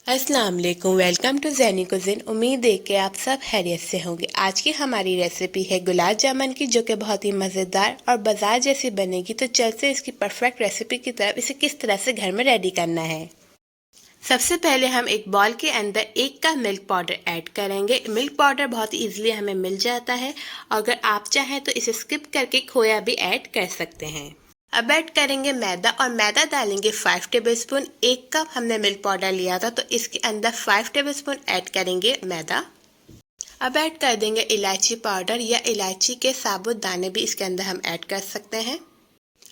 अस्सलाम वालेकुम, welcome to ज़ैनी कुज़िन। उम्मीद है कि आप सब खैरियत से होंगे। आज की हमारी रेसिपी है गुलाब जामुन की, जो कि बहुत ही मज़ेदार और बाजार जैसी बनेगी। तो चलते इसकी परफेक्ट रेसिपी की तरफ। इसे किस तरह से घर में रेडी करना है। सबसे पहले हम एक बॉल के अंदर 1 कप मिल्क पाउडर ऐड करेंगे। मिल्क पाउडर बहुत ईजिली हमें मिल जाता है। अगर आप चाहें तो इसे स्किप करके खोया भी ऐड कर सकते हैं। अब ऐड करेंगे मैदा, और मैदा डालेंगे 5 टेबलस्पून। 1 कप हमने मिल्क पाउडर लिया था, तो इसके अंदर 5 टेबलस्पून ऐड करेंगे मैदा। अब ऐड कर देंगे इलायची पाउडर, या इलायची के साबुत दाने भी इसके अंदर हम ऐड कर सकते हैं।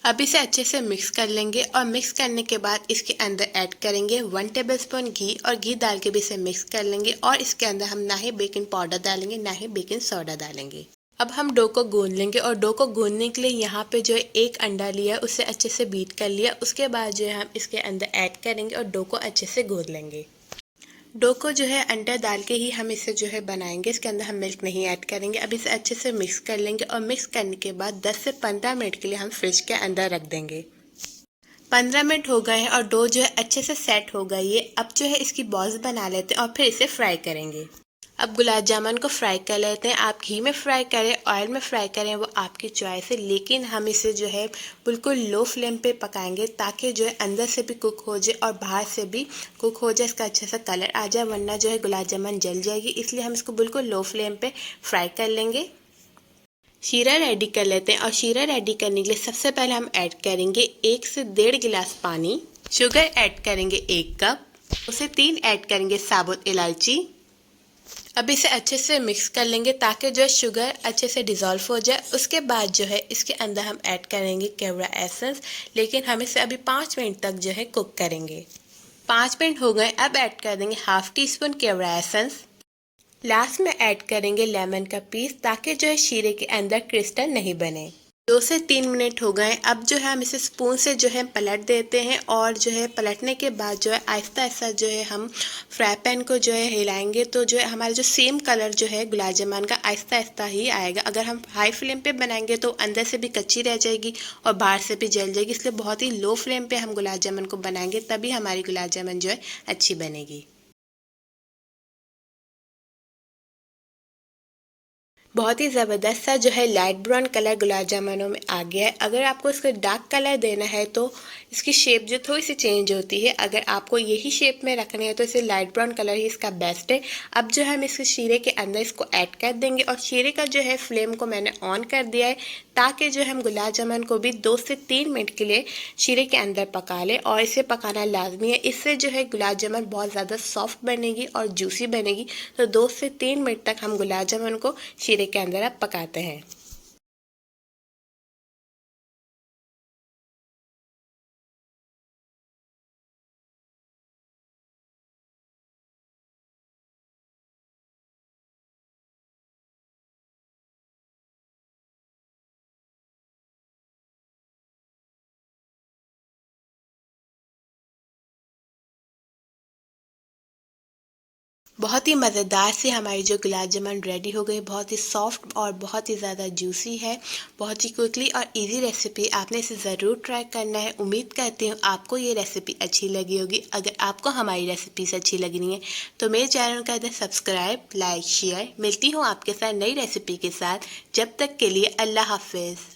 अब इसे अच्छे से मिक्स कर लेंगे, और मिक्स करने के बाद इसके अंदर ऐड करेंगे 1 टेबलस्पून घी, और घी डाल के भी इसे मिक्स कर लेंगे। और इसके अंदर हम ना ही बेकिंग पाउडर डालेंगे, ना ही बेकिंग सोडा डालेंगे। अब हम डो को गूंद लेंगे, और डो को गूंदने के लिए यहाँ पे जो है 1 अंडा लिया, उसे अच्छे से बीट कर लिया। उसके बाद जो है हम इसके अंदर ऐड करेंगे और डो को अच्छे से गूंद लेंगे। डो को जो है अंडा डाल के ही हम इसे जो है बनाएंगे। इसके अंदर हम मिल्क नहीं ऐड करेंगे। अब इसे अच्छे से मिक्स कर लेंगे, और मिक्स करने के बाद 10 से 15 मिनट के लिए हम फ्रिज के अंदर रख देंगे। 15 मिनट हो गए हैं और डो जो है अच्छे से सेट हो गई है। अब जो है इसकी बॉल्स बना लेते हैं और फिर इसे फ्राई करेंगे। अब गुलाब जामुन को फ्राई कर लेते हैं। आप घी में फ्राई करें, ऑयल में फ्राई करें, वो आपकी चॉइस है। लेकिन हम इसे जो है बिल्कुल लो फ्लेम पे पकाएंगे, ताकि जो है अंदर से भी कुक हो जाए और बाहर से भी कुक हो जाए, इसका अच्छा सा कलर आ जाए। वरना जो है गुलाब जामुन जल जाएगी, इसलिए हम इसको बिल्कुल लो फ्लेम पे फ्राई कर लेंगे। शीरा रेडी कर लेते हैं, और शीरा रेडी करने के लिए सबसे पहले हम ऐड करेंगे 1 से 1.5 गिलास पानी। शुगर ऐड करेंगे 1 कप। उसे 3 ऐड करेंगे साबुत इलायची। अब इसे अच्छे से मिक्स कर लेंगे, ताकि जो है शुगर अच्छे से डिज़ोल्व हो जाए। उसके बाद जो है इसके अंदर हम ऐड करेंगे केवड़ा एसेंस, लेकिन हम इसे अभी 5 मिनट तक जो है कुक करेंगे। 5 मिनट हो गए। अब ऐड कर देंगे हाफ टी स्पून केवड़ा एसेंस। लास्ट में ऐड करेंगे लेमन का पीस, ताकि जो है शीरे के अंदर क्रिस्टल नहीं बने। 2 से 3 मिनट हो गए। अब जो है हम इसे स्पून से जो है पलट देते हैं, और जो है पलटने के बाद जो है आहिस्ता आहिस्ता जो है हम फ्राई पैन को जो है हिलाएंगे। तो जो है हमारा जो सेम कलर जो है गुलाब जामुन का आहिस्ता आहिस्ता ही आएगा। अगर हम हाई फ्लेम पे बनाएंगे तो अंदर से भी कच्ची रह जाएगी और बाहर से भी जल जाएगी। इसलिए बहुत ही लो फ्लेम पे हम गुलाब जामुन को बनाएंगे, तभी हमारी गुलाब जामुन जो है अच्छी बनेगी। बहुत ही ज़बरदस्त सा जो है लाइट ब्राउन कलर गुलाब जामुनों में आ गया है। अगर आपको इसको डार्क कलर देना है तो इसकी शेप जो थोड़ी सी चेंज होती है। अगर आपको यही शेप में रखनी है तो इसे लाइट ब्राउन कलर ही इसका बेस्ट है। अब जो है हम इसके शीरे के अंदर इसको ऐड कर देंगे, और शीरे का जो है फ्लेम को मैंने ऑन कर दिया है, ताकि जो हम गुलाब जामुन को भी 2 से 3 मिनट के लिए शीरे के अंदर पका लें। और इसे पकाना लाजमी है, इससे जो है गुलाब जामुन बहुत ज़्यादा सॉफ्ट बनेगी और जूसी बनेगी। तो 2 से 3 मिनट तक हम गुलाब जामुन को शीरे के अंदर अब पकाते हैं। बहुत ही मज़ेदार सी हमारी जो गुलाब जामुन रेडी हो गई। बहुत ही सॉफ्ट और बहुत ही ज़्यादा जूसी है। बहुत ही क्विकली और इजी रेसिपी, आपने इसे ज़रूर ट्राई करना है। उम्मीद करती हूँ आपको ये रेसिपी अच्छी लगी होगी। अगर आपको हमारी रेसिपीज अच्छी लगी है तो मेरे चैनल का इधर सब्सक्राइब, लाइक, शेयर। मिलती हूँ आपके साथ नई रेसिपी के साथ। जब तक के लिए अल्लाह हाफिज़।